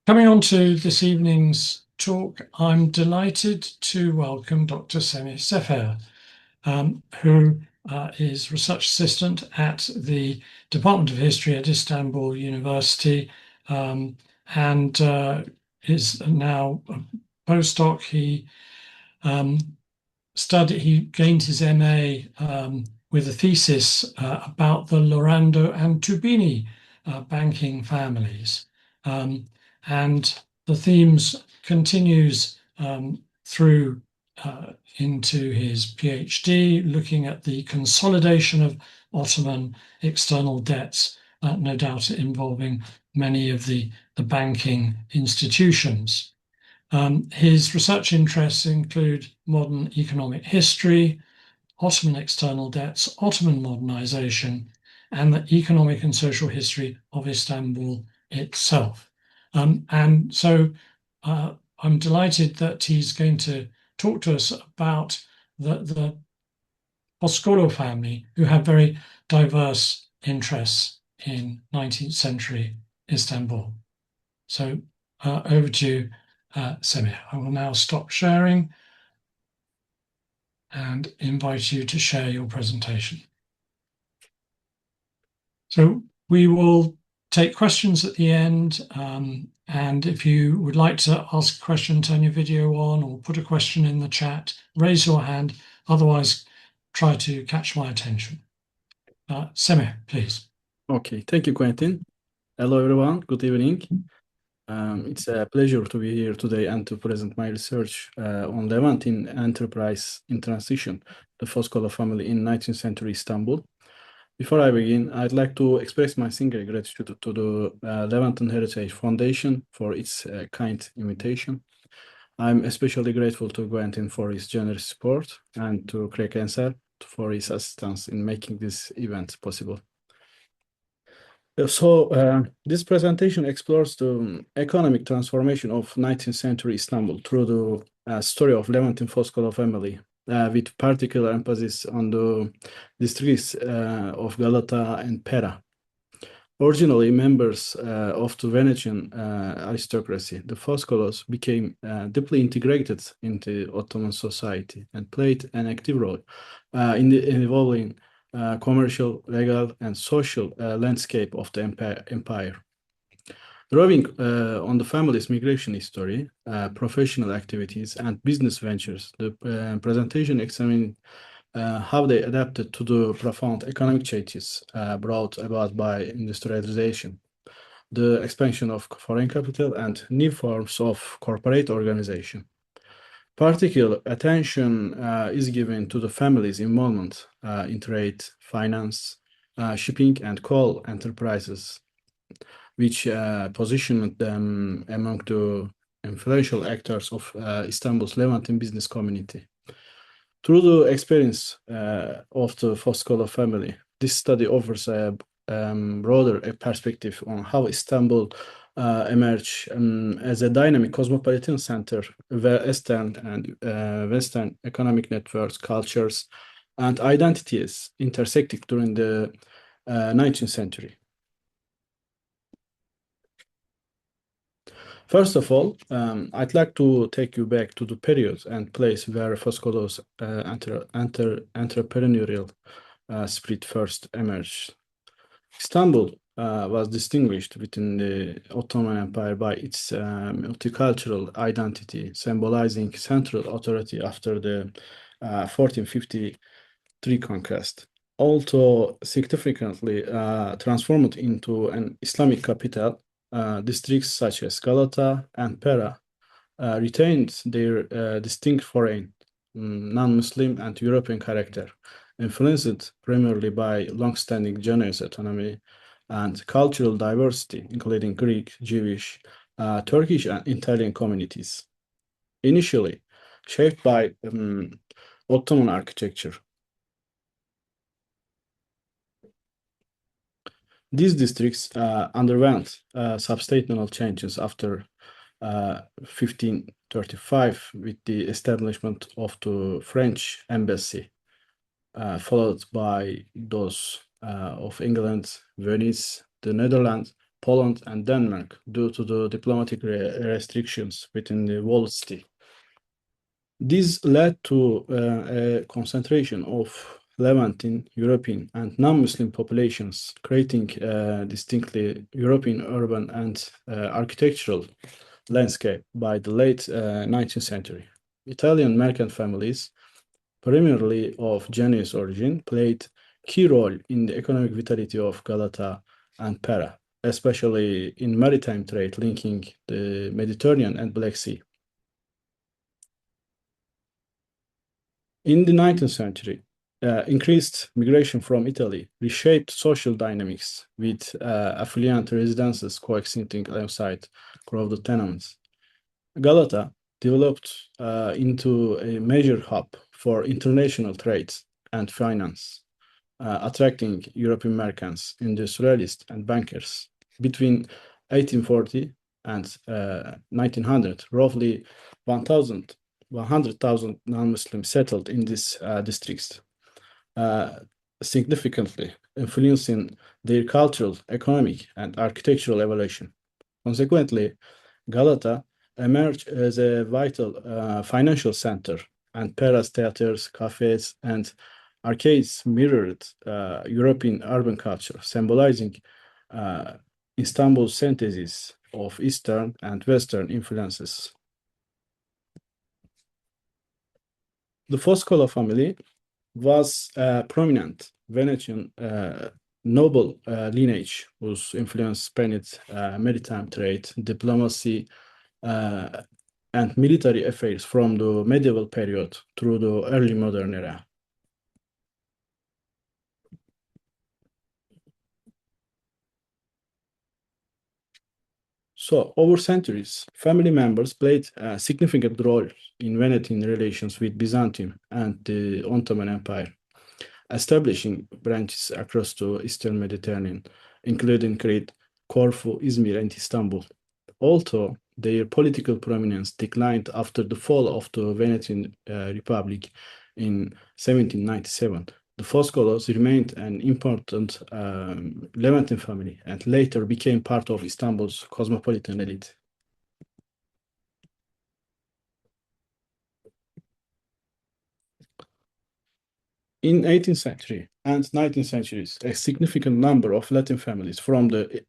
Coming on to this evening's talk, I'm delighted to welcome Dr. Semih Sefer, who is Research Assistant at the Department of History at Istanbul University and is now a postdoc. He gained his MA with a thesis about the Lorando and Tubini banking families. And the themes continues through into his PhD, looking at the consolidation of Ottoman external debts, no doubt involving many of the banking institutions. His research interests include modern economic history, Ottoman external debts, Ottoman modernization, and the economic and social history of Istanbul itself. And so I'm delighted that he's going to talk to us about the Foscolo family, who have very diverse interests in 19th century Istanbul. So over to you, Semih. I will now stop sharing and invite you to share your presentation. So we will take questions at the end, and if you would like to ask a question, turn your video on or put a question in the chat, raise your hand, otherwise try to catch my attention. Semih, please. Okay, thank you, Quentin. Hello, everyone. Good evening. It's a pleasure to be here today and to present my research on Levantine enterprise in transition, the Foscolo family in 19th century Istanbul. Before I begin, I'd like to express my sincere gratitude to the Levantine Heritage Foundation for its kind invitation. I'm especially grateful to Quentin for his generous support and to Craig Ensar for his assistance in making this event possible. This presentation explores the economic transformation of 19th century Istanbul through the story of Levantine Foscolo family, with particular emphasis on the districts of Galata and Pera. Originally members of the Venetian aristocracy, the Foscolos became deeply integrated into Ottoman society and played an active role in the evolving commercial, legal, and social landscape of the empire. Drawing on the family's migration history, professional activities, and business ventures, the presentation examined how they adapted to the profound economic changes brought about by industrialization, the expansion of foreign capital, and new forms of corporate organization. Particular attention is given to the family's involvement in trade, finance, shipping, and coal enterprises, which positioned them among the influential actors of Istanbul's Levantine business community. Through the experience of the Foscolo family, this study offers a broader perspective on how Istanbul emerged as a dynamic cosmopolitan center where Eastern and Western economic networks, cultures, and identities intersected during the 19th century. First of all, I'd like to take you back to the period and place where Foscolo's entrepreneurial spirit first emerged. Istanbul was distinguished within the Ottoman Empire by its multicultural identity, symbolizing central authority after the 1453 conquest. Although significantly transformed into an Islamic capital, districts such as Galata and Pera retained their distinct foreign, non-Muslim, and European character, influenced primarily by long-standing generous autonomy and cultural diversity, including Greek, Jewish, Turkish, and Italian communities. Initially shaped by Ottoman architecture, these districts underwent substantial changes after 1535 with the establishment of the French embassy, followed by those of England, Venice, the Netherlands, Poland, and Denmark due to the diplomatic restrictions within the walled city. This led to a concentration of Levantine, European, and non-Muslim populations, creating a distinctly European urban and architectural landscape by the late 19th century. Italian merchant families, primarily of Genoese origin, played key role in the economic vitality of Galata and Pera, especially in maritime trade linking the Mediterranean and Black Sea. In the 19th century, increased migration from Italy reshaped social dynamics with affluent residences coexisting alongside crowded tenements. Galata developed into a major hub for international trade and finance, attracting European merchants, industrialists, and bankers. Between 1840 and 1900, roughly 100,000 non-Muslims settled in these districts, significantly influencing their cultural, economic, and architectural evolution. Consequently, Galata emerged as a vital financial center, and Paris theaters, cafes, and arcades mirrored European urban culture, symbolizing Istanbul's synthesis of Eastern and Western influences. The Foscolo family was a prominent Venetian noble lineage whose influence spanned maritime trade, diplomacy, and military affairs from the medieval period through the early modern era. So, over centuries, family members played a significant role in Venetian relations with Byzantium and the Ottoman Empire, establishing branches across the Eastern Mediterranean, including Crete, Corfu, Izmir, and Istanbul. Although their political prominence declined after the fall of the Venetian Republic in 1797, the Foscolos remained an important Levantine family and later became part of Istanbul's cosmopolitan elite. In 18th century and 19th centuries, a significant number of Latin families from the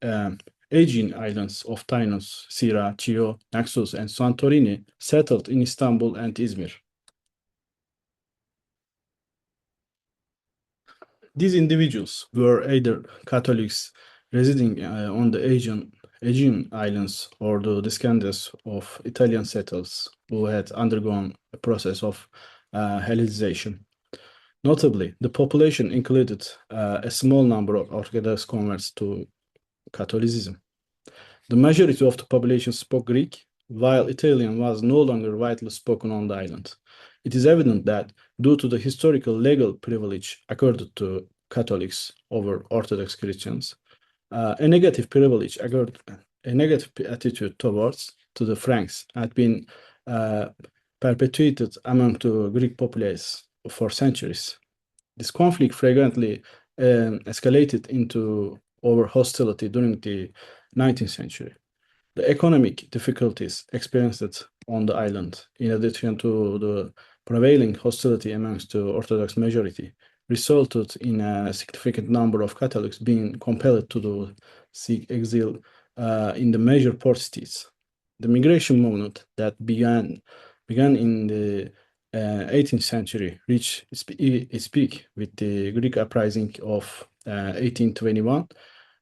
Aegean islands of Tynos, Syra, Chio, Naxos, and Santorini settled in Istanbul and Izmir. These individuals were either Catholics residing on the Aegean islands or the descendants of Italian settlers who had undergone a process of Hellenization. Notably, the population included a small number of Orthodox converts to Catholicism. The majority of the population spoke Greek, while Italian was no longer widely spoken on the island. It is evident that, due to the historical legal privilege accorded to Catholics over Orthodox Christians, a negative attitude towards the Franks had been perpetuated among the Greek populace for centuries. This conflict frequently escalated into over hostility during the 19th century. The economic difficulties experienced on the island, in addition to the prevailing hostility amongst the Orthodox majority, resulted in a significant number of Catholics being compelled to seek exile in the major port cities. The migration movement that began in the 18th century reached its peak with the Greek uprising of 1821,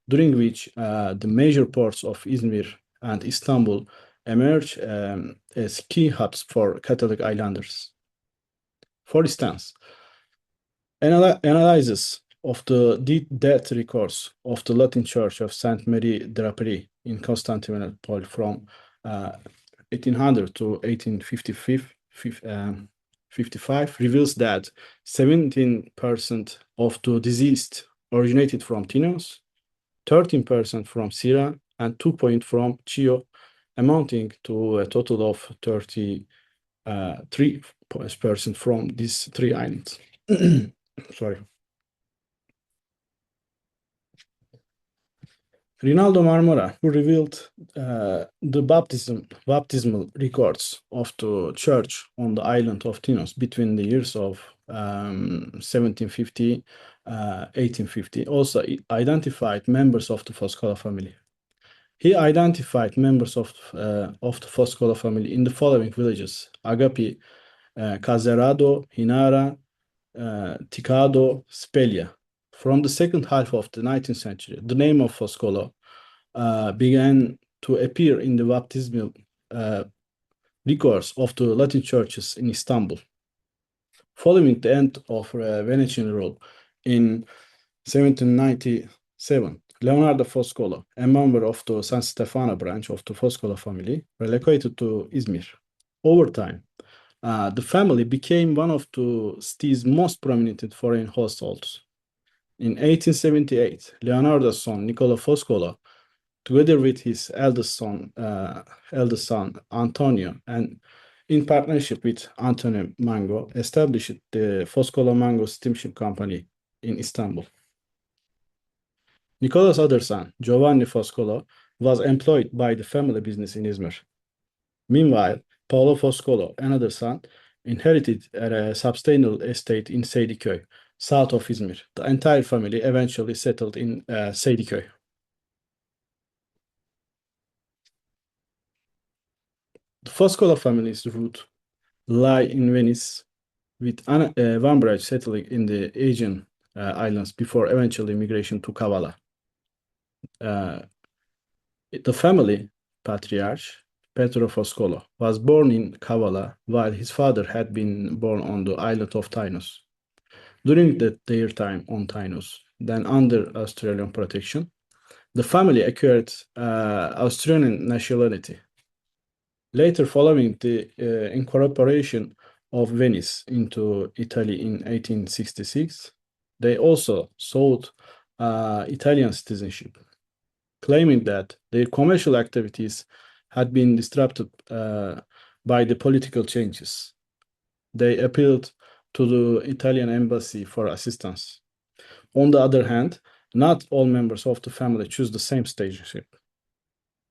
during which the major ports of Izmir and Istanbul emerged as key hubs for Catholic islanders. For instance, analysis of the death records of the Latin Church of Saint Mary Draperie in Constantinople from 1800 to 1855 reveals that 17% of the deceased originated from Tinos, 13% from Syria, and 2% from Chio, amounting to a total of 33% from these three islands. Sorry. Rinaldo Marmora, who revealed the baptismal records of the church on the island of Tinos between the years of 1750, 1850, also identified members of the Foscolo family. He identified members of the Foscolo family in the following villages: Agapi, Caserado, Hinara, Ticado, Spelia. From the second half of the 19th century, the name of Foscolo began to appear in the baptismal records of the Latin churches in Istanbul. Following the end of Venetian rule in 1797, Leonardo Foscolo, a member of the San Stefano branch of the Foscolo family, relocated to Izmir. Over time, the family became one of the city's most prominent foreign households. In 1878, Leonardo's son, Nicola Foscolo, together with his eldest son Antonio, and in partnership with Antonio Mango, established the Foscolo Mango Steamship Company in Istanbul. Nicola's other son, Giovanni Foscolo, was employed by the family business in Izmir. Meanwhile, Paolo Foscolo, another son, inherited a substantial estate in Seydiköy, south of Izmir. The entire family eventually settled in Seydiköy. The Foscolo family's root lie in Venice, with one branch settling in the Aegean islands before eventual immigration to Kavala. The family patriarch, Petro Foscolo, was born in Kavala, while his father had been born on the island of Tinos. During their time on Tinos, then under Australian protection, the family acquired Australian nationality. Later, following the incorporation of Venice into Italy in 1866, they also sought Italian citizenship, claiming that their commercial activities had been disrupted by the political changes. They appealed to the Italian embassy for assistance. On the other hand, not all members of the family choose the same citizenship.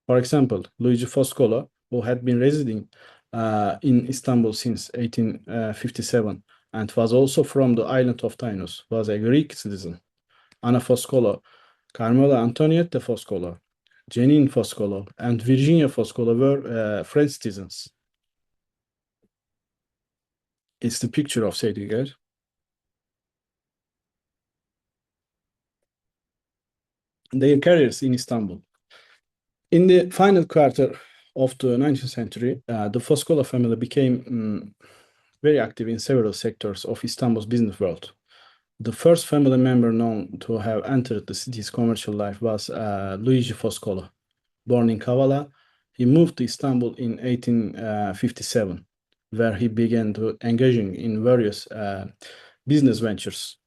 For example, Luigi Foscolo, who had been residing in Istanbul since 1857 and was also from the island of Tinos, was a Greek citizen. Anna Foscolo, Carmela Antonietta Foscolo, Janine Foscolo, and Virginia Foscolo were French citizens. It's the picture of Seydiger. Their careers in Istanbul. In the final quarter of the 19th century, the Foscolo family became very active in several sectors of Istanbul's business world. The first family member known to have entered the city's commercial life was Luigi Foscolo. Born in Kavala, he moved to Istanbul in 1857, where he began to engaging in various business ventures.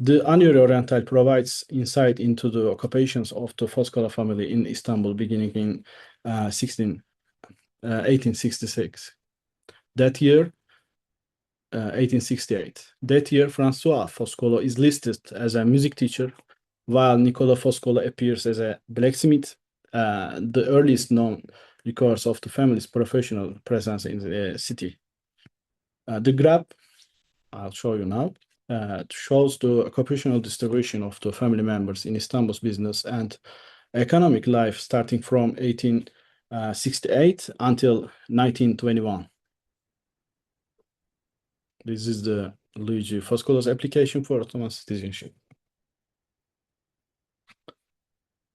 The Annual Oriental provides insight into the occupations of the Foscolo family in Istanbul beginning in 1866. That year, 1868. That year, Francois Foscolo is listed as a music teacher, while Nicola Foscolo appears as a blacksmith, the earliest known records of the family's professional presence in the city. The graph, I'll show you now, shows the occupational distribution of the family members in Istanbul's business and economic life starting from 1868 until 1921. This is the Luigi Foscolo's application for Ottoman citizenship.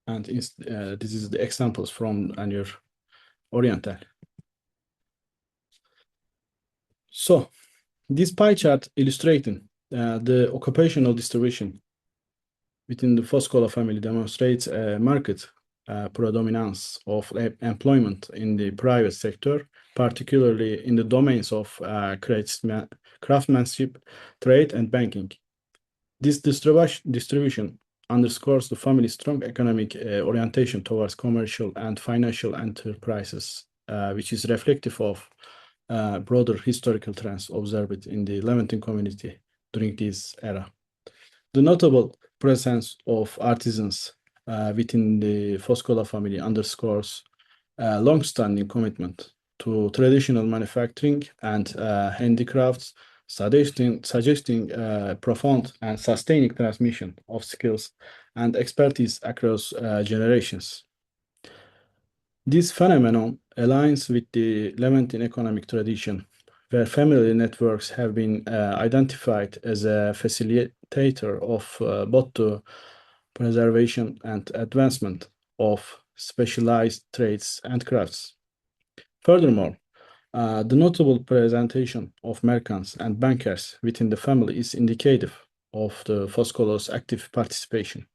And this is the examples from Annual Oriental. So, this pie chart illustrating the occupational distribution within the Foscolo family demonstrates a marked predominance of employment in the private sector, particularly in the domains of craftsmanship, trade, and banking. This distribution underscores the family's strong economic orientation towards commercial and financial enterprises, which is reflective of broader historical trends observed in the Levantine community during this era. The notable presence of artisans within the Foscolo family underscores a long-standing commitment to traditional manufacturing and handicrafts, suggesting profound and sustaining transmission of skills and expertise across generations. This phenomenon aligns with the Levantine economic tradition, where family networks have been identified as a facilitator of both the preservation and advancement of specialized trades and crafts. Furthermore, the notable presentation of merchants and bankers within the family is indicative of the Foscolo's active participation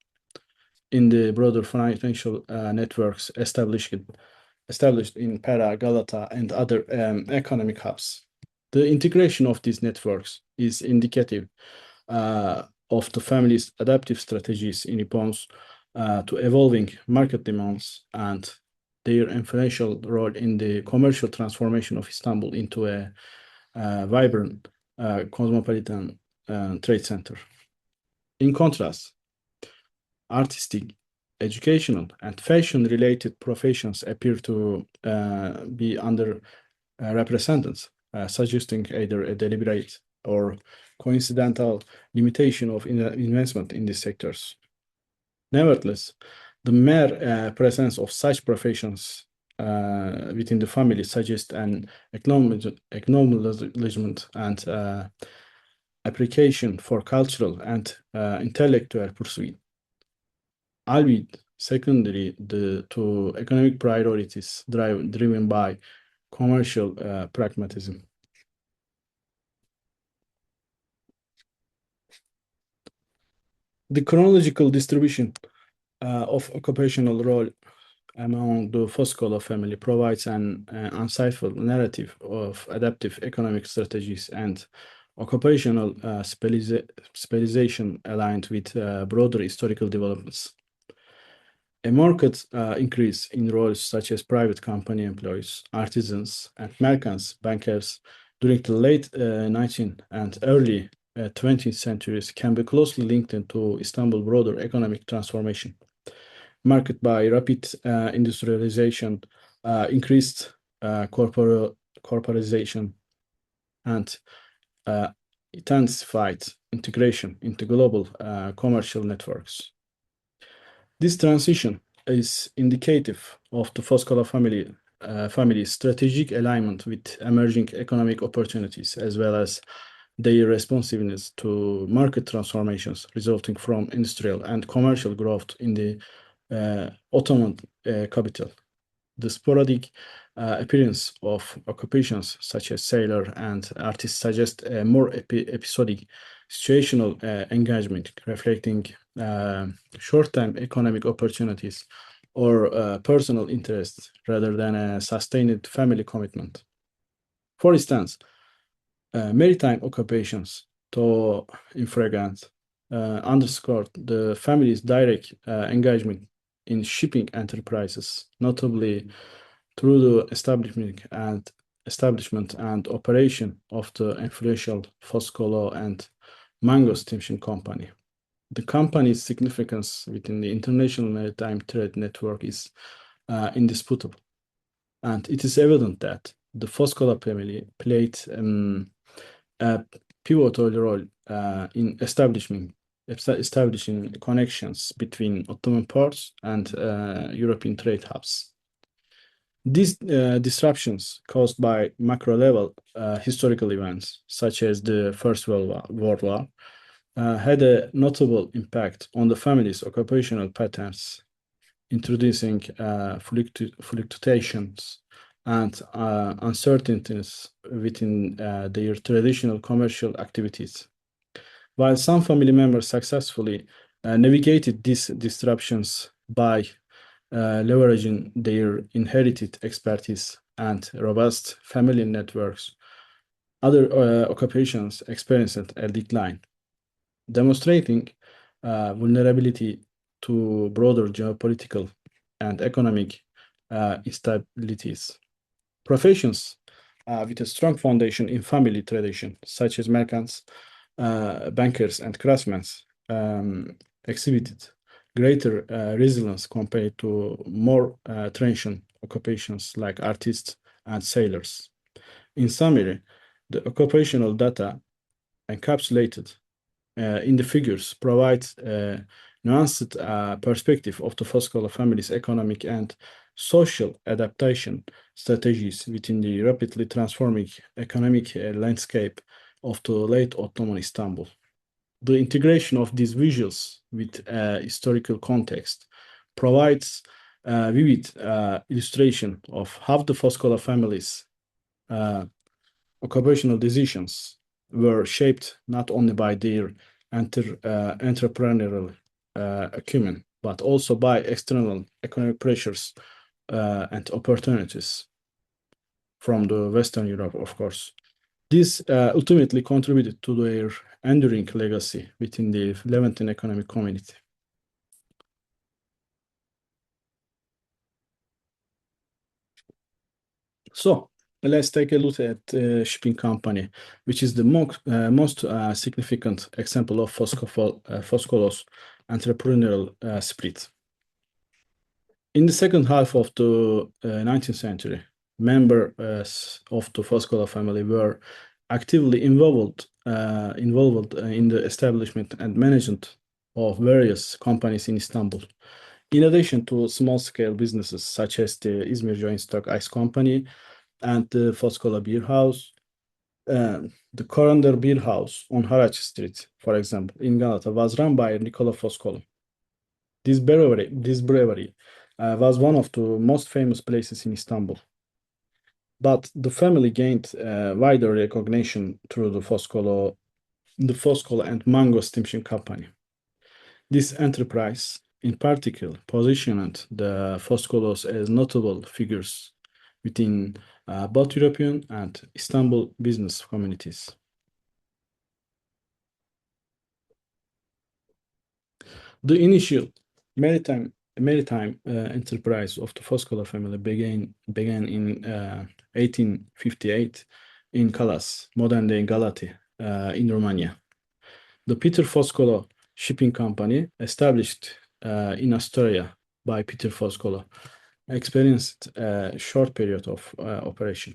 in the broader financial networks established in Pera, Galata, and other economic hubs. The integration of these networks is indicative of the family's adaptive strategies in response to evolving market demands and their influential role in the commercial transformation of Istanbul into a vibrant cosmopolitan trade center. In contrast, artistic, educational, and fashion-related professions appear to be underrepresented, suggesting either a deliberate or coincidental limitation of investment in these sectors. Nevertheless, the mere presence of such professions within the family suggests an acknowledgement and application for cultural and intellectual pursuit, albeit secondary to economic priorities driven by commercial pragmatism. The chronological distribution of occupational role among the Foscolo family provides an insightful narrative of adaptive economic strategies and occupational specialization aligned with broader historical developments. A marked increase in roles such as private company employees, artisans, and merchants, bankers during the late 19th and early 20th centuries can be closely linked into Istanbul's broader economic transformation, marked by rapid industrialization, increased corporatization, and intensified integration into global commercial networks. This transition is indicative of the Foscolo family's strategic alignment with emerging economic opportunities, as well as their responsiveness to market transformations resulting from industrial and commercial growth in the Ottoman capital. The sporadic appearance of occupations such as sailor and artist suggest a more episodic situational engagement, reflecting short-term economic opportunities or personal interests rather than a sustained family commitment. For instance, maritime occupations, though infrequent, underscored the family's direct engagement in shipping enterprises, notably through the establishment and operation of the influential Foscolo and Mango Steamship Company. The company's significance within the international maritime trade network is indisputable, and it is evident that the Foscolo family played a pivotal role in establishing connections between Ottoman ports and European trade hubs. These disruptions caused by macro-level historical events, such as the First World War, had a notable impact on the family's occupational patterns, introducing fluctuations and uncertainties within their traditional commercial activities. While some family members successfully navigated these disruptions by leveraging their inherited expertise and robust family networks, other occupations experienced a decline, demonstrating vulnerability to broader geopolitical and economic instabilities. Professions with a strong foundation in family tradition, such as merchants, bankers, and craftsmen, exhibited greater resilience compared to more transient occupations like artists and sailors. In summary, the occupational data encapsulated in the figures provides a nuanced perspective of the Foscolo family's economic and social adaptation strategies within the rapidly transforming economic landscape of the late Ottoman Istanbul. The integration of these visuals with historical context provides a vivid illustration of how the Foscolo family's uh, occupational decisions were shaped not only by their entrepreneurial acumen, but also by external economic pressures and opportunities from the Western Europe, of course. This ultimately contributed to their enduring legacy within the Levantine economic community. So let's take a look at shipping company, which is the most significant example of Foscolo's entrepreneurial spirit. In the second half of the 19th century, members of the Foscolo family were actively involved in the establishment and management of various companies in Istanbul. In addition to small-scale businesses such as the Izmir Joint Stock Ice Company and the Foscolo Beer House, the Coriander Beer House on Haraç Street, for example, in Galata, was run by Nicola Foscolo. This brewery was one of the most famous places in Istanbul. But the family gained wider recognition through the Foscolo and Mango Steamship Company. This enterprise, in particular, positioned the Foscolos as notable figures within both European and Istanbul business communities. The initial maritime enterprise of the Foscolo family began in 1858 in Kalas, modern-day Galati, in Romania. The Peter Foscolo Shipping Company, established in Astoria by Peter Foscolo, experienced a short period of operation.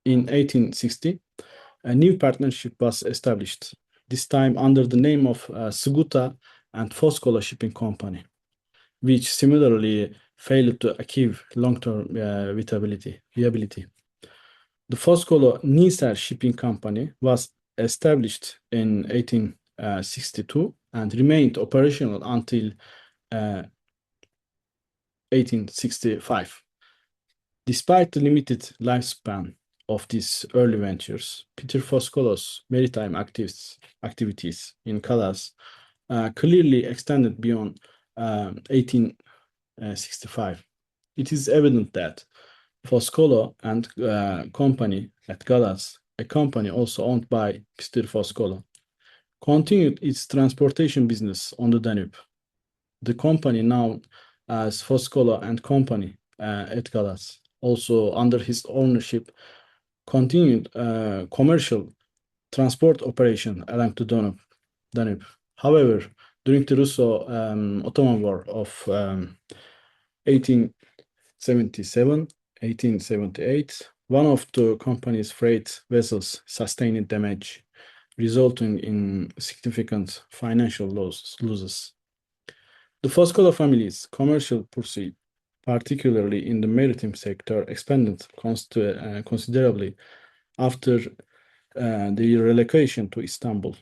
In 1860, a new partnership was established, this time under the name of Suguta and Foscolo Shipping Company, which similarly failed to achieve long-term viability. The Foscolo Nicer Shipping Company was established in 1862 and remained operational until 1865. Despite the limited lifespan of these early ventures, Peter Foscolo's maritime activities in Calas clearly extended beyond 1865. It is evident that Foscolo and Company at Galas, a company also owned by Peter Foscolo, continued its transportation business on the Danube. The company known as Foscolo and Company at Galas, also under his ownership, continued commercial transport operation along the Danube. However, during the Russo-Ottoman War of 1877-1878, one of the company's freight vessels sustained damage, resulting in significant financial losses. The Foscolo family's commercial pursuit, particularly in the maritime sector, expanded considerably after the relocation to Istanbul.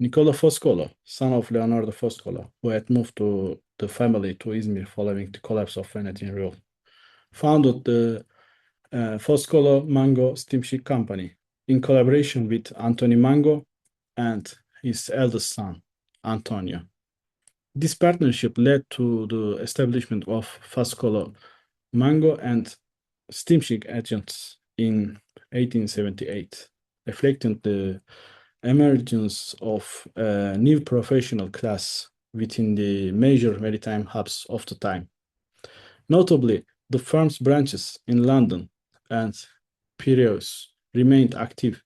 Nicola Foscolo, son of Leonardo Foscolo, who had moved to the family to Izmir following the collapse of Venetian rule, founded the Foscolo Mango Steamship Company in collaboration with Anthony Mango and his eldest son, Antonio. This partnership led to the establishment of Foscolo Mango and Steamship Agents in 1878, reflecting the emergence of a new professional class within the major maritime hubs of the time. Notably, the firm's branches in London and Piraeus remained active,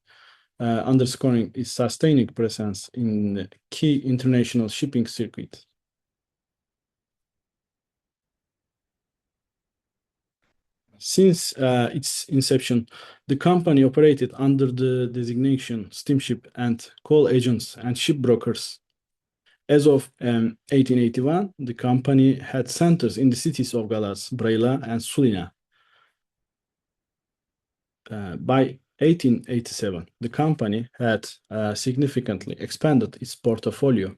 underscoring its sustaining presence in key international shipping circuits. Since its inception, the company operated under the designation steamship and coal agents and shipbrokers. As of 1881, the company had centers in the cities of Galas, Brela, and Sulina. By 1887, the company had significantly expanded its portfolio,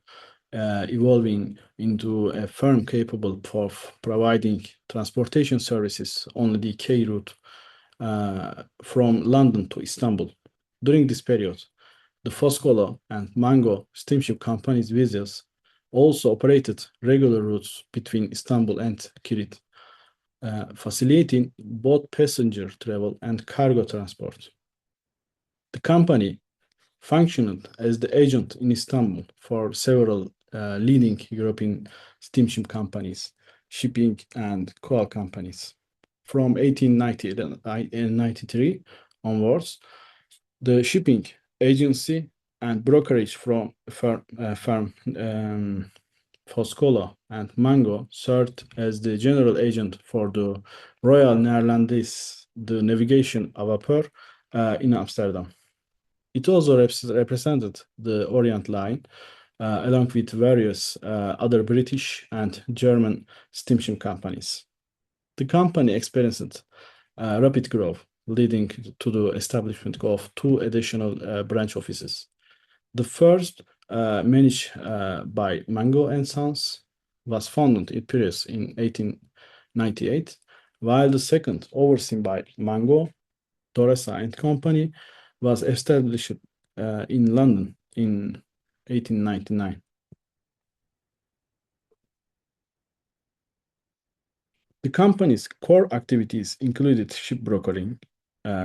evolving into a firm capable of providing transportation services on the K route from London to Istanbul. During this period, the Foscolo and Mango steamship companies' vessels also operated regular routes between Istanbul and Kirit, facilitating both passenger travel and cargo transport. The company functioned as the agent in Istanbul for several leading European steamship companies, shipping and coal companies. From 1893 onwards, the shipping agency and brokerage firm Foscolo and Mango served as the general agent for the Royal Netherlands, the navigation à vapeur in Amsterdam. It also represented the Orient Line, along with various other British and German steamship companies. The company experienced rapid growth, leading to the establishment of two additional branch offices. The first, managed by Mango and Sons, was founded in Paris in 1898, while the second, overseen by Mango, Dorasa and Company, was established in London in 1899. The company's core activities included shipbrokering,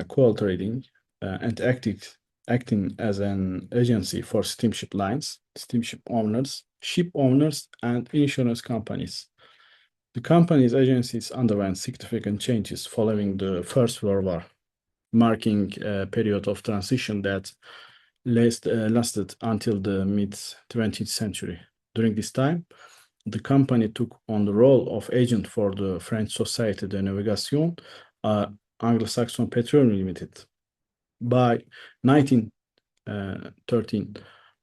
coal trading, and acting as an agency for steamship lines, steamship owners, ship owners, and insurance companies. The company's agencies underwent significant changes following the First World War, marking a period of transition that lasted until the mid-20th century. During this time, the company took on the role of agent for the French Société de Navigation, Anglo-Saxon Petroleum Limited. By 1913,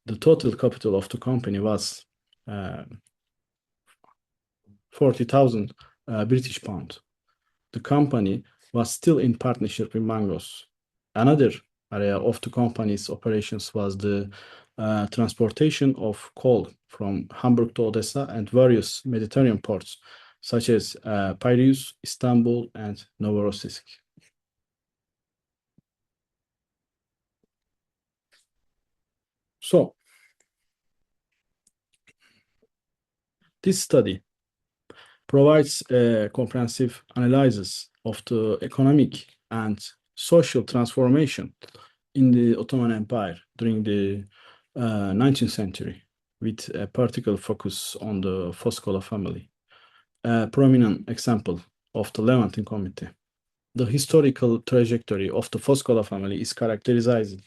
the total capital of the company was 40,000 British pounds. The company was still in partnership with Mangos. Another area of the company's operations was the transportation of coal from Hamburg to Odessa and various Mediterranean ports, such as Piraeus, Istanbul, and Novorossiysk. So, this study provides a comprehensive analysis of the economic and social transformation in the Ottoman Empire during the 19th century, with a particular focus on the Foscolo family, a prominent example of the Levantine community. The historical trajectory of the Foscolo family is characterized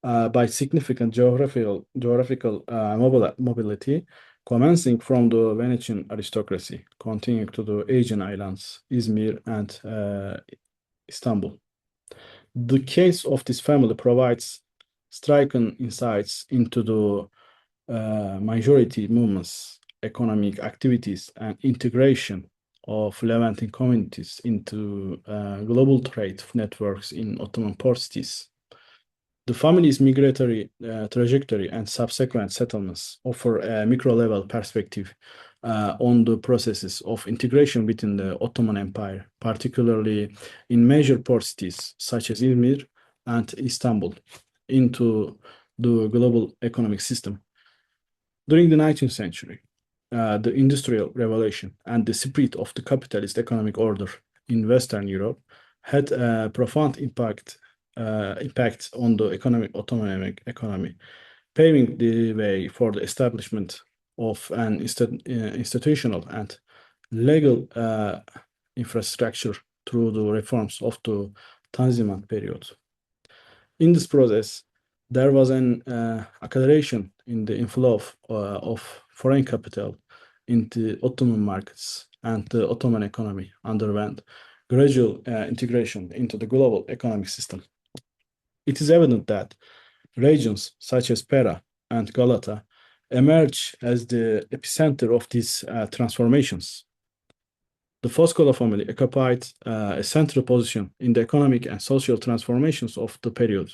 by significant geographical mobility, commencing from the Venetian aristocracy, continuing to the Aegean islands, Izmir, and Istanbul. The case of this family provides striking insights into the majority movements, economic activities, and integration of Levantine communities into global trade networks in Ottoman port cities. The family's migratory trajectory and subsequent settlements offer a micro-level perspective on the processes of integration within the Ottoman Empire, particularly in major port cities such as Izmir and Istanbul, into the global economic system. During the 19th century, the Industrial Revolution and the spread of the capitalist economic order in Western Europe had a profound impact on the Ottoman economy, paving the way for the establishment of an institutional and legal infrastructure through the reforms of the Tanzimat period. In this process, there was an acceleration in the inflow of foreign capital into Ottoman markets, and the Ottoman economy underwent gradual integration into the global economic system. It is evident that regions such as Pera and Galata emerge as the epicenter of these transformations. The Foscolo family occupied a central position in the economic and social transformations of the period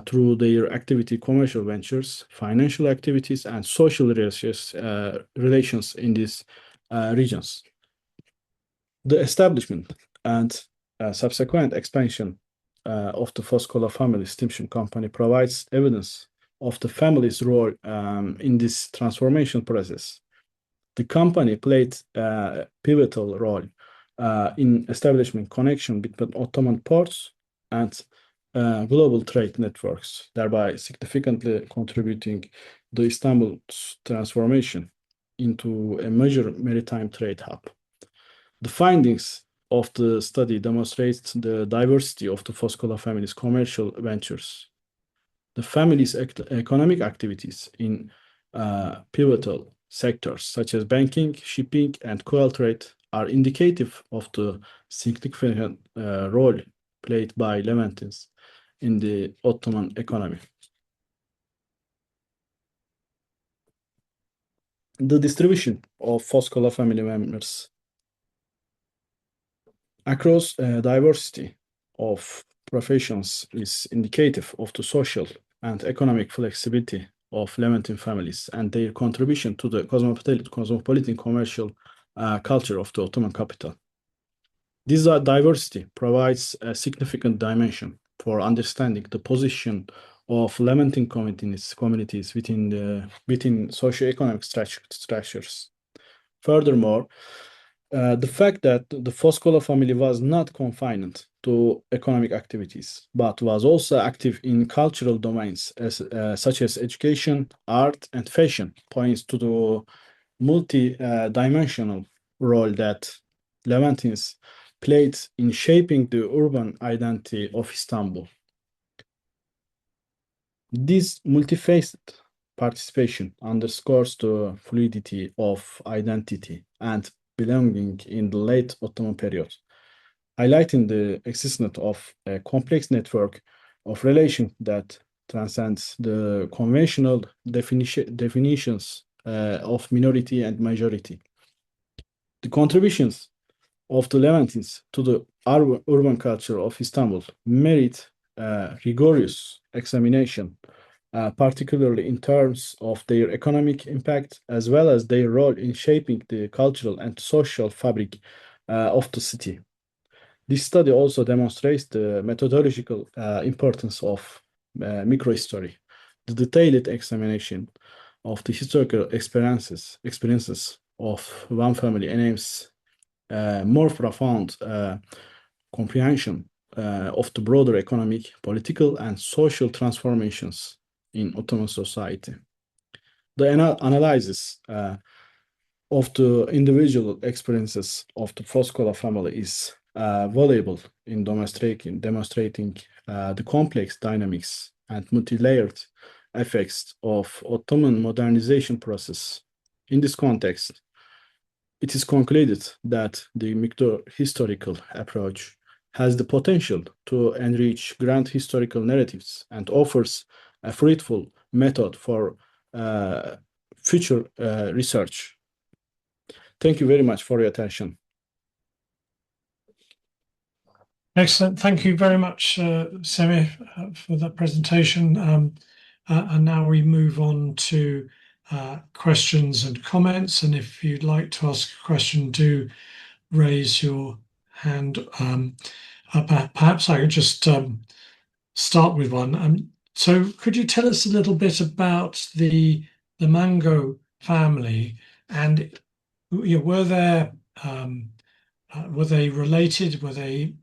through their activity, commercial ventures, financial activities, and social relations in these regions. The establishment and subsequent expansion of the Foscolo family steamship company provides evidence of the family's role in this transformation process. The company played a pivotal role in establishing connection between Ottoman ports and global trade networks, thereby significantly contributing to Istanbul's transformation into a major maritime trade hub. The findings of the study demonstrate the diversity of the Foscolo family's commercial ventures. The family's economic activities in pivotal sectors such as banking, shipping, and coal trade are indicative of the significant role played by Levantines in the Ottoman economy. The distribution of Foscolo family members across a diversity of professions is indicative of the social and economic flexibility of Levantine families and their contribution to the cosmopolitan commercial culture of the Ottoman capital. This diversity provides a significant dimension for understanding the position of Levantine communities within socio-economic structures. Furthermore, the fact that the Foscolo family was not confined to economic activities, but was also active in cultural domains such as education, art, and fashion, points to the multi-dimensional role that Levantines played in shaping the urban identity of Istanbul. This multifaceted participation underscores the fluidity of identity and belonging in the late Ottoman period, highlighting the existence of a complex network of relations that transcends the conventional definitions of minority and majority. The contributions of the Levantines to the urban culture of Istanbul merit rigorous examination, particularly in terms of their economic impact as well as their role in shaping the cultural and social fabric of the city. This study also demonstrates the methodological importance of microhistory, the detailed examination of the historical experiences of one family enables more profound comprehension of the broader economic, political, and social transformations in Ottoman society. The analysis of the individual experiences of the Foscolo family is valuable in demonstrating the complex dynamics and multi-layered effects of Ottoman modernization process. In this context, it is concluded that the micro-historical approach has the potential to enrich grand historical narratives and offers a fruitful method for future research. Thank you very much for your attention. Excellent. Thank you very much, Semih, for that presentation. And now we move on to questions and comments. And if you'd like to ask a question, do raise your hand. Perhaps I could just start with one. So could you tell us a little bit about the Mango family, and were they related? Were they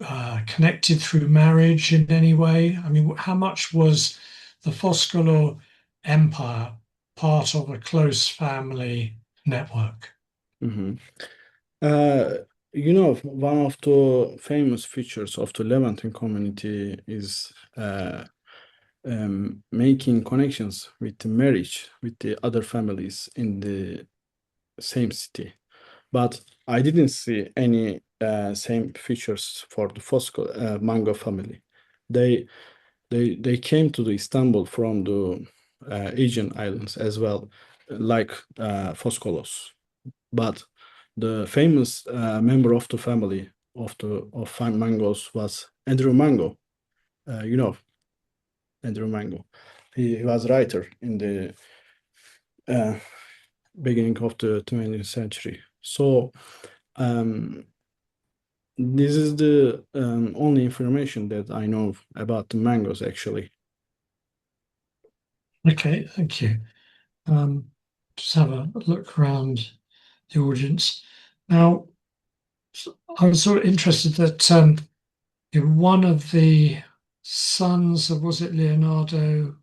connected through marriage in any way? I mean, how much was the Foscolo Empire part of a close family network? Mhm. One of the famous features of the Levantine community is making connections with the marriage with the other families in the same city. But I didn't see any same features for the Fosco mango family. They they came to the Istanbul from the Aegean islands as well, like Foscolos. But the famous member of the family of fine mangoes was Andrew Mango. You know Andrew Mango. He was writer in the uh, beginning of the 20th century. So um, this is the only information that I know about the mangoes, actually. Okay, thank you. Just have a look around the audience. Now, I was sort of interested that one of the sons of, was it Leonardo,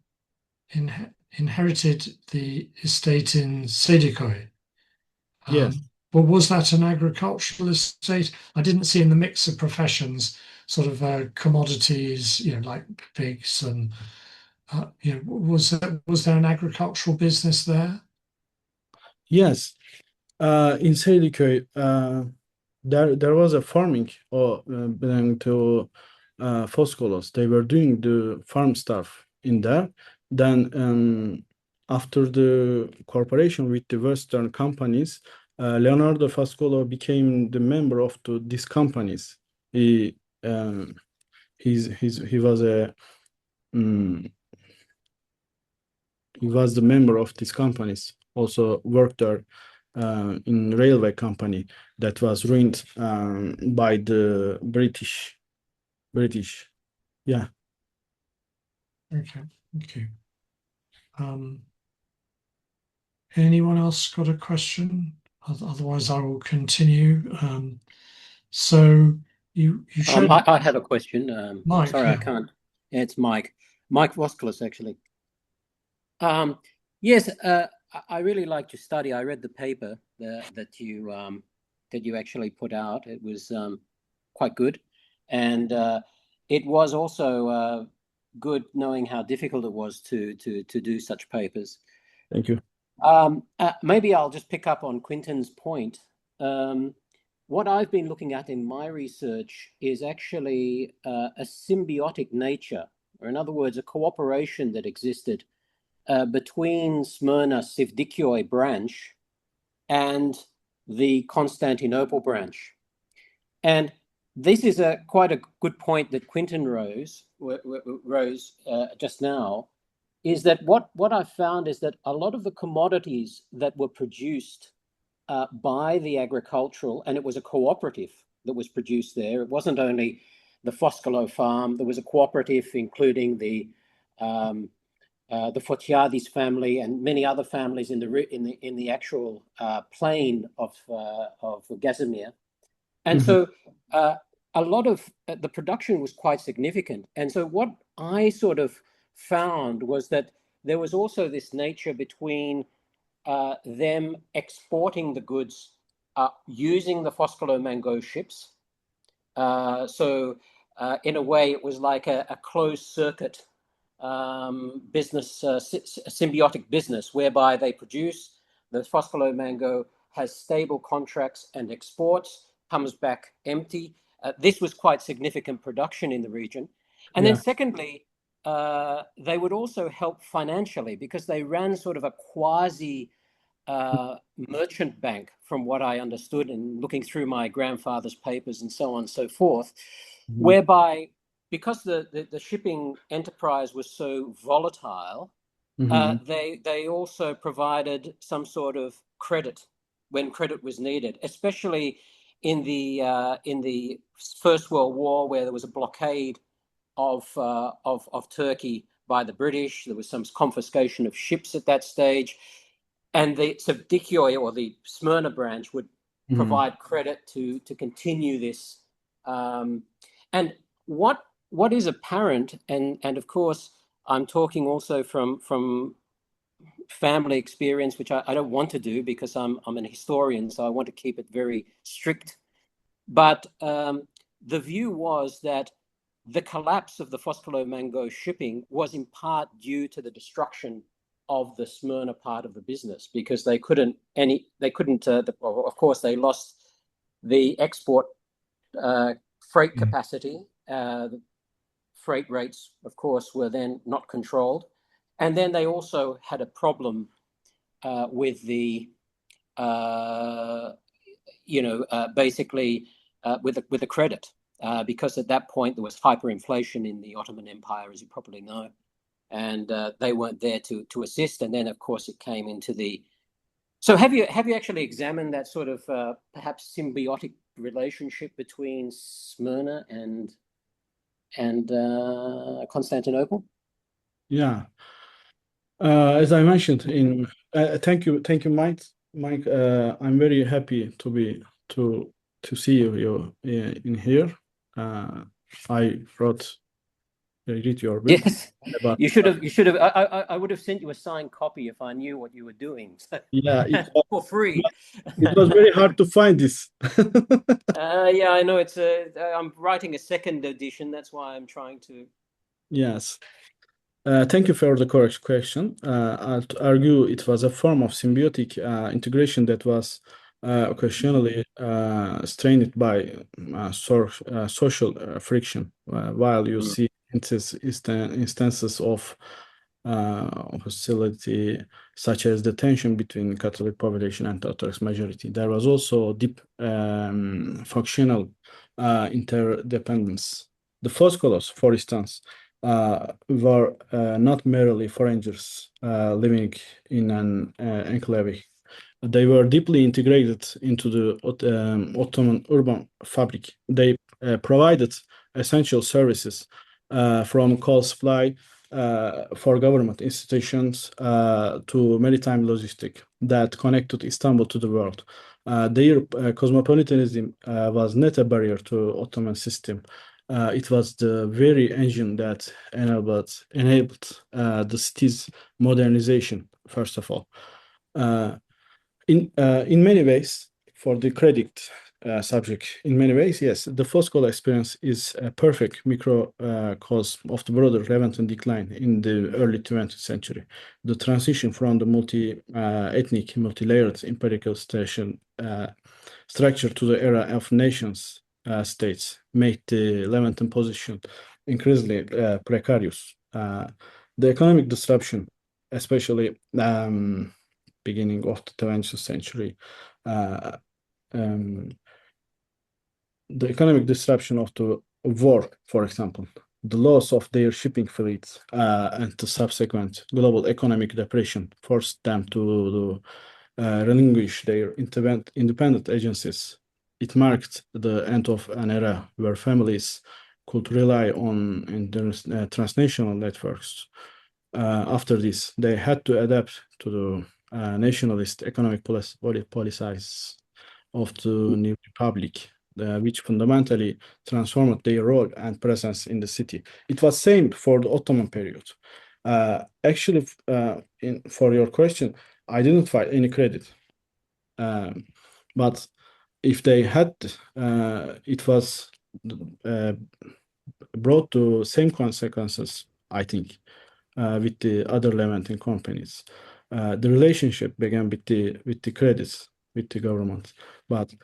inherited the estate in Sedicoy. Yes. But was that an agricultural estate? I didn't see in the mix of professions sort of commodities, like pigs and was there an agricultural business there? Yes. In Seyliköy, there was a farming or belonging to Foscolos. They were doing the farm stuff in there. Then after the cooperation with the Western companies, Leonardo Foscolo became the member of these companies. He um, he was a mm, he was the member of these companies. Also worked there in railway company that was ruined by the British. British, yeah. Okay, thank you. Um, Anyone else got a question? Otherwise, I will continue. So you showed I have a question. Mike, Sorry, I yeah. can't. Yeah, it's Mike. Mike Voskilis, actually. Yes, I really liked your study. I read the paper that you actually put out. It was quite good, and it was also good knowing how difficult it was to do such papers. Thank you. Maybe I'll just pick up on Quinton's point. What I've been looking at in my research is actually a symbiotic nature, or in other words, a cooperation that existed between Smyrna Sivdikioi branch and the Constantinople branch. And this is quite a good point that Quinton rose just now, is that what I've found is that a lot of the commodities that were produced by the agricultural, and it was a cooperative that was produced there. It wasn't only the Foscolo farm. There was a cooperative including the Fotiadis family and many other families in the actual plain of Gazimir. And so a lot of the production was quite significant. And so what I sort of found was that there was also this nature between them exporting the goods using the Foscolo Mango ships. So in a way, it was like a closed circuit business, symbiotic business, whereby they produce the Foscolo Mango, has stable contracts and exports, comes back empty. This was quite significant production in the region. And then Yeah. secondly, they would also help financially because they ran sort of a quasi merchant bank, from what I understood and looking through my grandfather's papers and so on and so forth, whereby because the shipping enterprise was so volatile, they also provided some sort of credit when credit was needed, especially in the First World War, where there was a blockade of Turkey by the British. There was some confiscation of ships at that stage. And the Sevdikioi, or the Smyrna branch, would provide credit to continue this. And what is apparent, and of course, I'm talking also from family experience, which I don't want to do because I'm an historian, so I want to keep it very strict. But the view was that the collapse of the Foscolo Mango shipping was in part due to the destruction of the Smyrna part of the business, because they couldn't of course they lost the export freight capacity. The freight rates, of course, were then not controlled. And then they also had a problem with the, basically with the credit, because at that point there was hyperinflation in the Ottoman Empire, as you probably know, and they weren't there to assist. And then, of course, it came into the. So have you actually examined that sort of perhaps symbiotic relationship between Smyrna and Constantinople? Yeah. As I mentioned thank you, Mike. I'm very happy to see you in here. I read your book. Yes, about you should have. I would have sent you a signed copy if I knew what you were doing. yeah, For free. it was very hard to find this. Yeah, I know. I'm writing a second edition. That's why I'm trying to. Yes. Thank you for the correct question. I'd argue it was a form of symbiotic integration that was occasionally strained by social friction, while you see instances of hostility, such as the tension between Catholic population and Orthodox majority. There was also deep functional interdependence. The Foscolos, for instance, were not merely foreigners living in an enclave. They were deeply integrated into the Ottoman urban fabric. They provided essential services from coal supply for government institutions to maritime logistics that connected Istanbul to the world. Their cosmopolitanism was not a barrier to Ottoman system. It was the very engine that enabled the city's modernization, first of all. In many ways, for the credit subject, in many ways, yes, the Foscolo experience is a perfect microcosm of the broader Levantine decline in the early 20th century. The transition from the multi-ethnic, multi-layered imperial structure to the era of nations states made the Levantine position increasingly precarious. The economic disruption, especially beginning of the 20th century, the economic disruption of the war, for example, the loss of their shipping fleets and the subsequent global economic depression forced them to relinquish their independent agencies. It marked the end of an era where families could rely on transnational networks. After this, they had to adapt to the nationalist economic policies of the new republic, which fundamentally transformed their role and presence in the city. It was same for the Ottoman period. Actually, for your question, I didn't find any credit. But if they had, it was brought to same consequences, I think, with the other Levantine companies. The relationship began with the credits with the government, but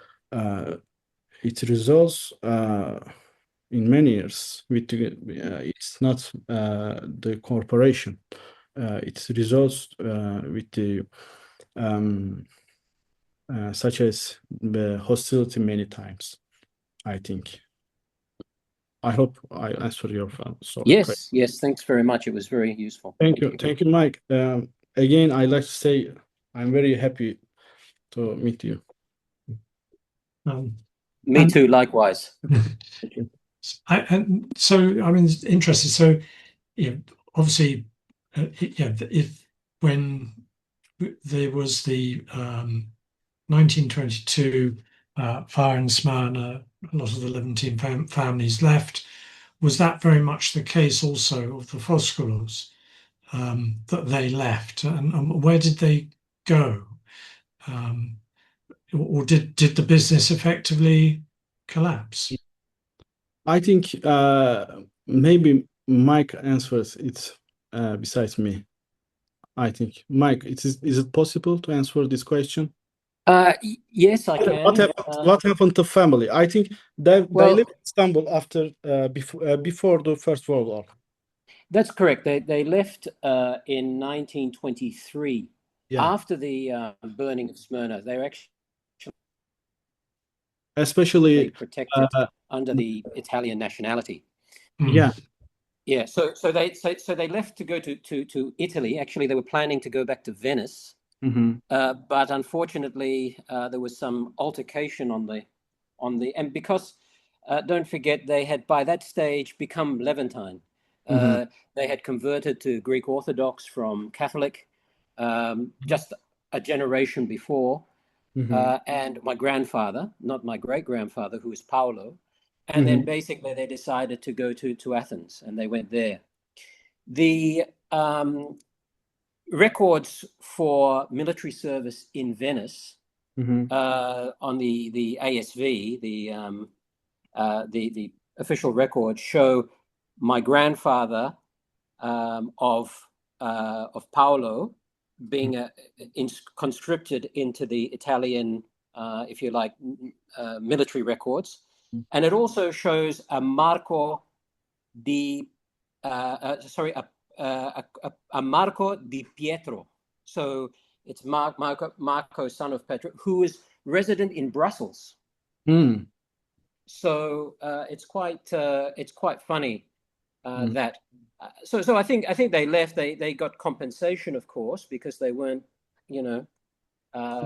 it results in many years with it's not the corporation. It results with the such as the hostility many times, I think. I hope I answered your question. Yes, thanks very much. It was very useful. Thank you, Mike. Again, I'd like to say I'm very happy to meet you. Me too, likewise. So, I mean, it's interesting. So, yeah, obviously, if when there was the 1922 fire in Smyrna, a lot of the Levantine families left. Was that very much the case also of the Foscolos, that they left? And where did they go? Or did the business effectively collapse? I think maybe Mike answers it besides me. I think, Mike, is it possible to answer this question? Yes, I What can. happened? What happened to family? I think they Well, left Istanbul after before the First World War. that's correct. They left in 1923 Yeah, after the burning of Smyrna. They were actually especially protected uh, under the Italian nationality. yeah. Yeah, so they left to go to Italy. Actually, they were planning to go back to Venice, but unfortunately, there was some altercation and because don't forget they had by that stage become Levantine. They had converted to Greek Orthodox from Catholic just a generation before. And my grandfather, not my great grandfather, who was Paolo. And then basically they decided to go to Athens and they went there. The records for military service in Venice on the ASV, the official records show my grandfather of Paolo being conscripted into the Italian, if you like, military records, and it also shows a Marco di, sorry, a Marco di Pietro. So it's Marco, son of Petro, who is resident in Brussels. So it's quite funny that. So I think they left. They got compensation, of course, because they weren't,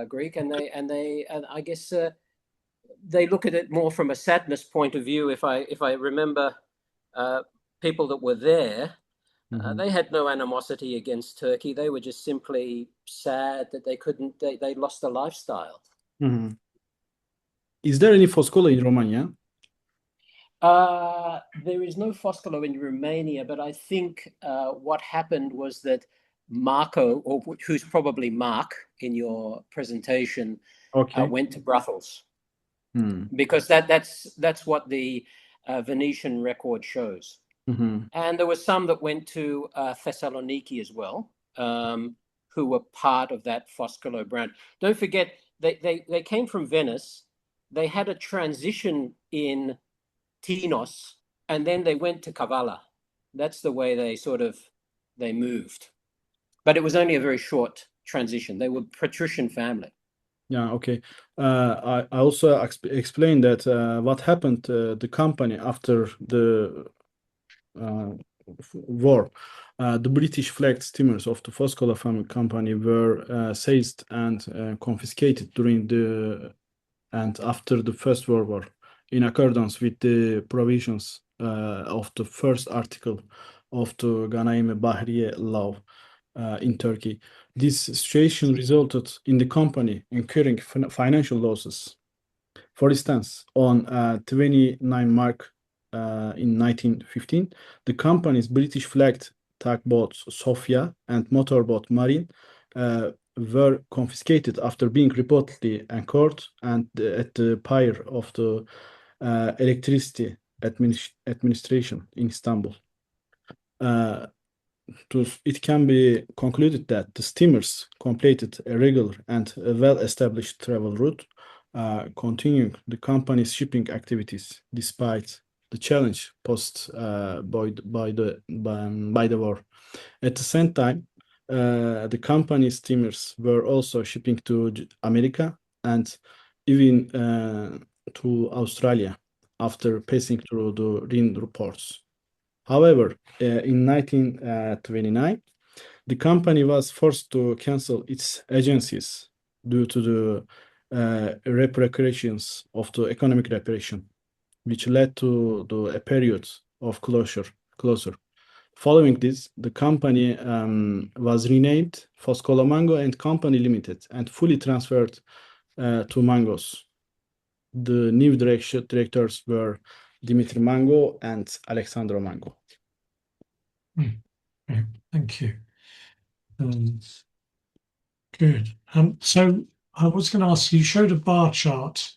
Greek, and I guess they look at it more from a sadness point of view. If I remember people that were there, they had no animosity against Turkey. They were just simply sad that they lost the lifestyle. Is there any Foscolo in Romania? There is no Foscolo in Romania, but I think what happened was that Marco, or who's probably Mark in your presentation, went to Brussels because that's what the Venetian record shows. And there were some that went to Thessaloniki as well, who were part of that Foscolo brand. Don't forget, they came from Venice. They had a transition in Tinos, and then they went to Kavala. That's the way they moved. But it was only a very short transition. They were patrician family. Yeah, okay. I also explained that what happened to the company after the war. The British flagged steamers of the Foscolo family company were seized and confiscated during and after the First World War, in accordance with the provisions of the first article of the Ganaim-i Bahriye law in Turkey. This situation resulted in the company incurring financial losses. For instance, on 29 March in 1915, the company's British flagged tugboats Sofia and motorboat Marine were confiscated after being reportedly anchored and at the pier of the electricity administration in Istanbul. It can be concluded that the steamers completed a regular and well-established travel route, continuing the company's shipping activities despite the challenge posed by the war. At the same time, the company's steamers were also shipping to America and even to Australia after passing through the Rhine ports. However, in 1929, the company was forced to cancel its agencies due to the repercussions of the economic repression, which led to a period of closure. Following this, the company was renamed Foscolo Mango and Company Limited and fully transferred to Mangos. The new directors were Dimitri Mango and Alexandro Mango. Okay, thank you. Good. So I was going to ask, you showed a bar chart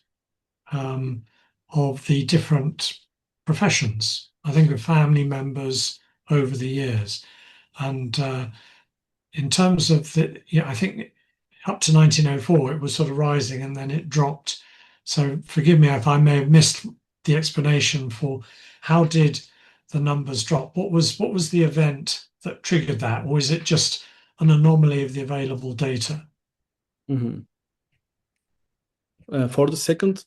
of the different professions, I think of family members over the years. And in terms of I think up to 1904, it was sort of rising and then it dropped. So forgive me if I may have missed the explanation for how did the numbers drop? What was the event that triggered that, or is it just an anomaly of the available data? Mhm. For the second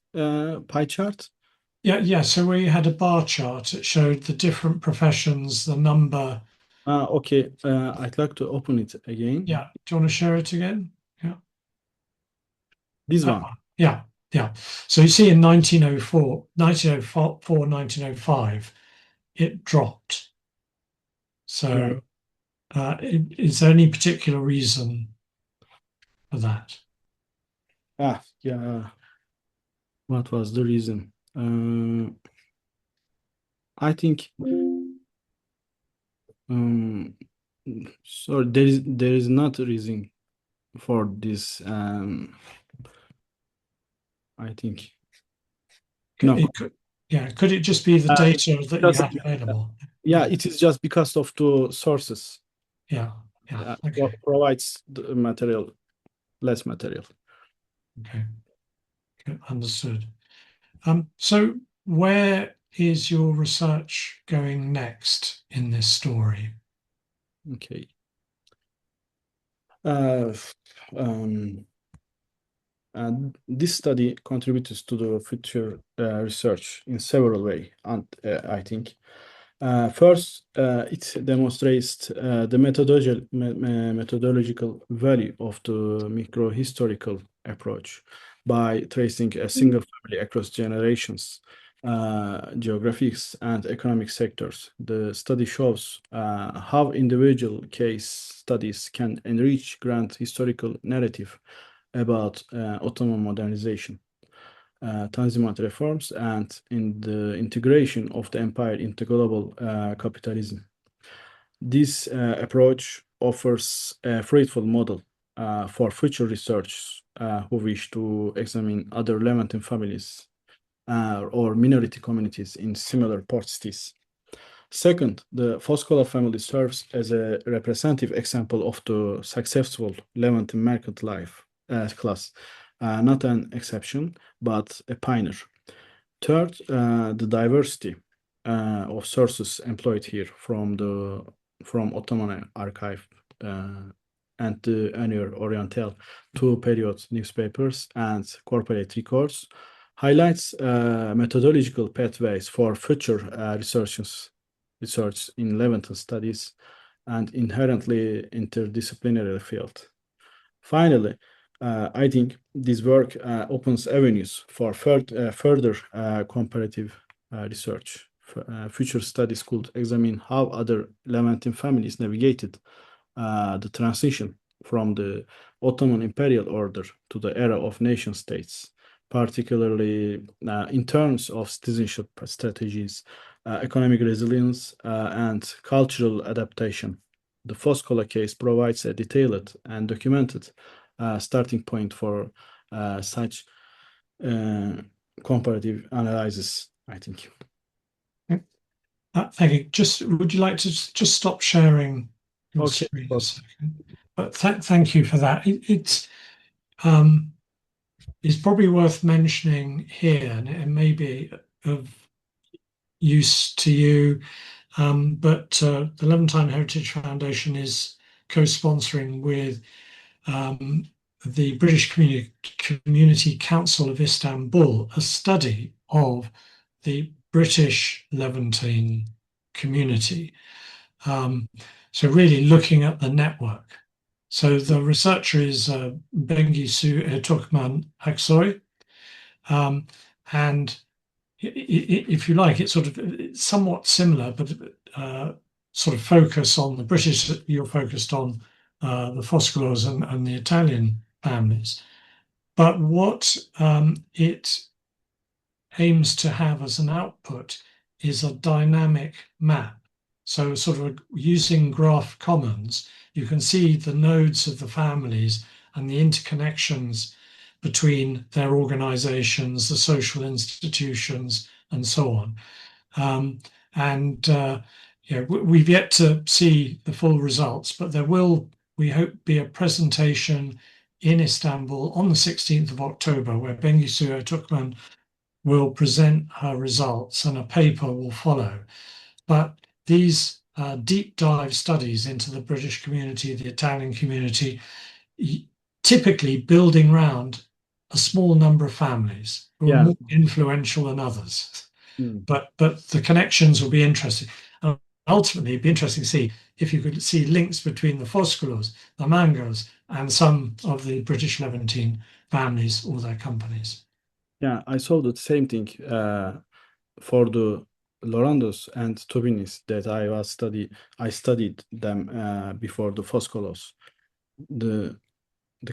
pie chart, Yeah. So we had a bar chart. It showed the different professions, the number. okay, I'd like to open it again. Yeah. Do you want to share it again? Yeah. This That one. one. Yeah. Yeah. So you see in 1904, 1905, it dropped. Right. So is there any particular reason for that? Yeah. What was the reason? I think um, so there is not a reason for this. I think no. It could, yeah. Could it just be the data that you Because had available? yeah, it is just because of the sources Yeah. Yeah. Okay. provides the material, less material. Okay. Good. Understood. So where is your research going next in this story? Okay. Uh, um, and this study contributes to the future research in several ways, and I think. First, it demonstrates the methodological value of the microhistorical approach by tracing a single family across generations, geographies, and economic sectors. The study shows how individual case studies can enrich grand historical narrative about Ottoman modernization, Tanzimat reforms, and in the integration of the empire into global capitalism. This approach offers a fruitful model for future researchers who wish to examine other Levantine families or minority communities in similar port cities. Second, the Foscolo family serves as a representative example of the successful Levantine merchant life class, not an exception, but a pioneer. Third, the diversity of sources employed here from Ottoman archive and the Annual Oriental to period newspapers and corporate records highlights methodological pathways for future research in Levantine studies and inherently interdisciplinary field. Finally, I think this work opens avenues for further comparative research. Future studies could examine how other Levantine families navigated the transition from the Ottoman imperial order to the era of nation states, particularly in terms of citizenship strategies, economic resilience, and cultural adaptation. The Foscola case provides a detailed and documented starting point for such uh, comparative analysis, I think. Thank you. Would you like to just stop sharing your Okay. screen a second? But thank you for that. It's probably worth mentioning here, and it may be of use to you, but the Levantine Heritage Foundation is co-sponsoring with the British Community Council of Istanbul a study of the British Levantine community. So really looking at the network. So the researcher is Bengisu Turkman Aksoy, and if you like, it's somewhat similar, but sort of focus on the British. You're focused on the Foscolos and the Italian families, but what it aims to have as an output is a dynamic map. So, sort of using graph commons, you can see the nodes of the families and the interconnections between their organizations, the social institutions, and so on. And we've yet to see the full results, but there will, we hope, be a presentation in Istanbul on the 16th of October, where Bengisu Öztürkmen will present her results and a paper will follow. But these deep dive studies into the British community, the Italian community, typically building around a small number of families who are more influential than others. But the connections will be interesting. And ultimately, it'd be interesting to see if you could see links between the Foscolos, the Mangos, and some of the British Levantine families or their companies. Yeah, I saw the same thing for the Lorandos and Tubinis that I studied them before the Foscolos. The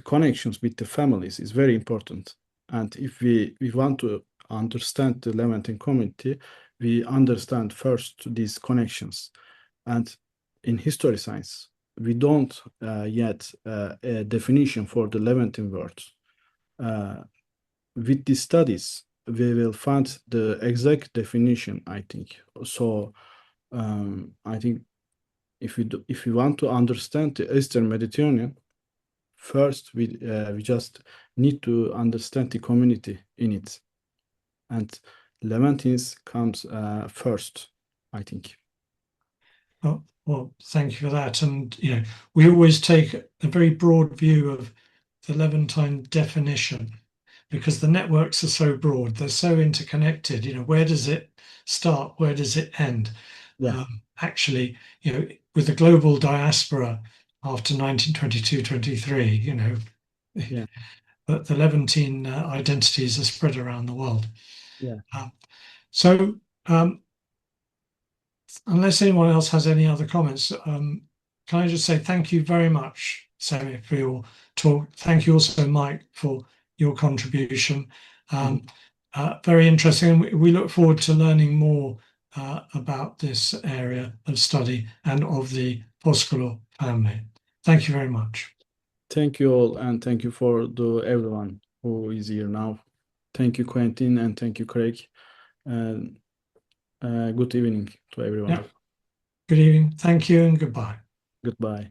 connections with the families is very important. And if we want to understand the Levantine community, we understand first these connections. And in history science, we don't yet a definition for the Levantine words. With these studies, we will find the exact definition, I think. So I think if we want to understand the Eastern Mediterranean, first we just need to understand the community in it, and Levantines comes first, I think. Well, thank you for that. And we always take a very broad view of the Levantine definition because the networks are so broad, they're so interconnected. Where does it start? Where does it end? Yeah. Actually, with the global diaspora after 1922-23, Yeah. the Levantine identities are spread around the world. Yeah. So unless anyone else has any other comments, can I just say thank you very much, Semih, for your talk. Thank you also, Mike, for your contribution. Very interesting. We look forward to learning more about this area of study and of the Foscolo family. Thank you very much. Thank you all, and thank you for everyone who is here now. Thank you, Quentin, and thank you, Craig. And good evening to everyone. Yeah. Good evening. Thank you and goodbye. Goodbye.